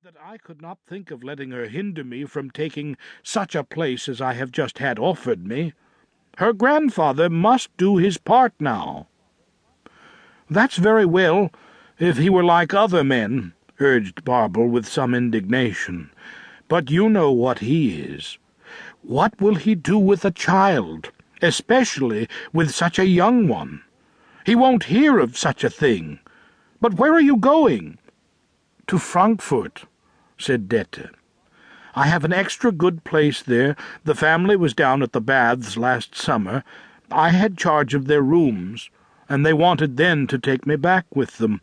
that I could not think of letting her hinder me from taking such a place as I have just had offered me. Her grandfather must do his part now." "That's very well, if he were like other men," urged Barbel with some indignation. "But you know what he is. What will he do with a child, especially with such a young one? He won't hear of such a thing. But where are you going?" "To Frankfurt," said Dete. "I have an extra good place there. The family was down at the baths last summer. I had charge of their rooms, and they wanted then to take me back with them.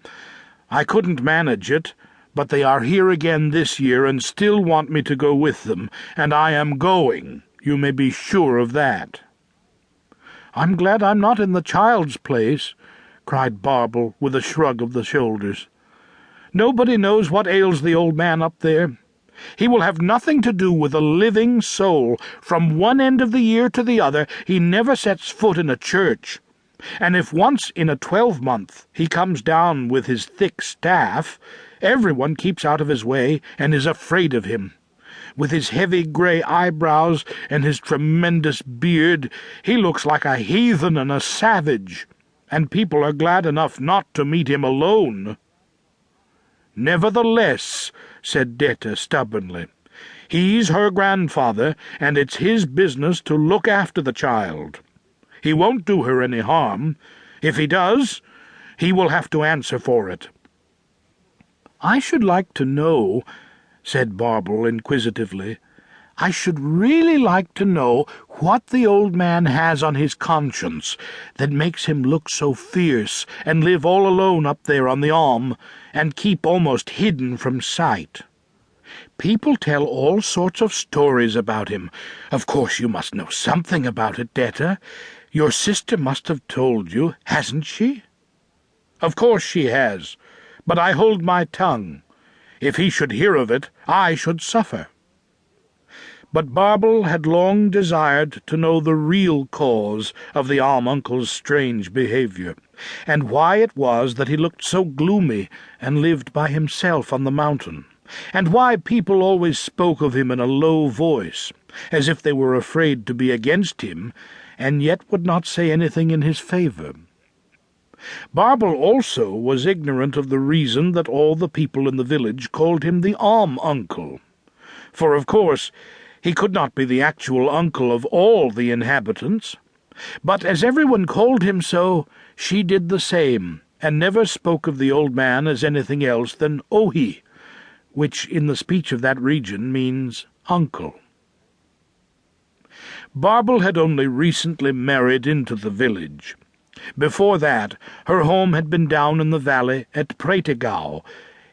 I couldn't manage it, but they are here again this year and still want me to go with them, and I am going, you may be sure of that." "I'm glad I'm not in the child's place," cried Barbel with a shrug of the shoulders. "Nobody knows what ails the old man up there. He will have nothing to do with a living soul. From one end of the year to the other he never sets foot in a church, and if once in a 12-month he comes down with his thick staff, everyone keeps out of his way and is afraid of him. With his heavy grey eyebrows and his tremendous beard, he looks like a heathen and a savage, and people are glad enough not to meet him alone." "Nevertheless," said Dete stubbornly, "he's her grandfather, and it's his business to look after the child. He won't do her any harm. If he does, he will have to answer for it." "I should like to know," said Barbel inquisitively, "I should really like to know what the old man has on his conscience that makes him look so fierce and live all alone up there on the Alm, and keep almost hidden from sight. People tell all sorts of stories about him. Of course you must know something about it, Dete. Your sister must have told you, hasn't she?" "Of course she has, but I hold my tongue. If he should hear of it, I should suffer." But Barbel had long desired to know the real cause of the Alm-uncle's strange behaviour, and why it was that he looked so gloomy and lived by himself on the mountain, and why people always spoke of him in a low voice, as if they were afraid to be against him, and yet would not say anything in his favour. Barbel also was ignorant of the reason that all the people in the village called him the Alm-uncle, for of course he could not be the actual uncle of all the inhabitants. But as everyone called him so, she did the same, and never spoke of the old man as anything else than Ohi, which in the speech of that region means uncle. Barbel had only recently married into the village. Before that, her home had been down in the valley at Prättigau,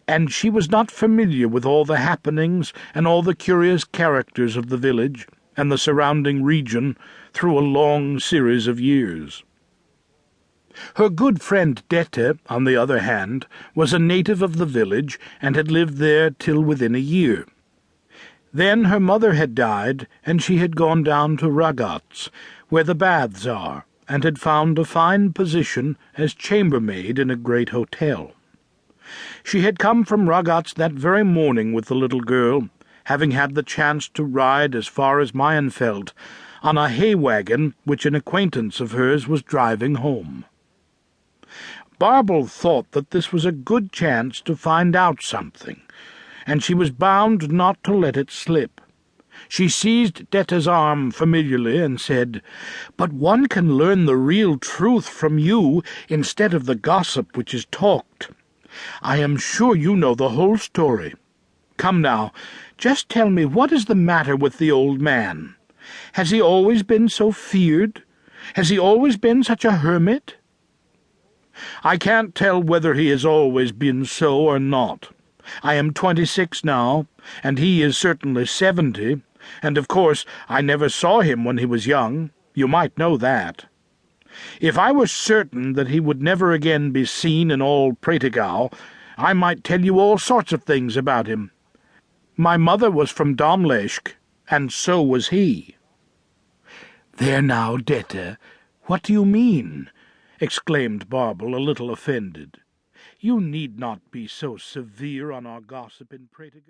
and she was not familiar with all the happenings and all the curious characters of the village and the surrounding region through a long series of years. Her good friend Dete, on the other hand, was a native of the village and had lived there till within a year. Then her mother had died, and she had gone down to Ragaz, where the baths are, and had found a fine position as chambermaid in a great hotel. She had come from Ragaz that very morning with the little girl, having had the chance to ride as far as Mayenfeld on a hay wagon which an acquaintance of hers was driving home. Barbel thought that this was a good chance to find out something, and she was bound not to let it slip. She seized Dete's arm familiarly and said, "But one can learn the real truth from you instead of the gossip which is talked. I am sure you know the whole story. Come now, just tell me what is the matter with the old man. Has he always been so feared? Has he always been such a hermit?" "I can't tell whether he has always been so or not. I am 26 now, and he is certainly 70, and of course I never saw him when he was young. You might know that. If I were certain that he would never again be seen in all Prättigau, I might tell you all sorts of things about him. My mother was from Domleschg, and so was he." "There now, Dete, what do you mean?" exclaimed Barbel, a little offended. "You need not be so severe on our gossip in Prättigau."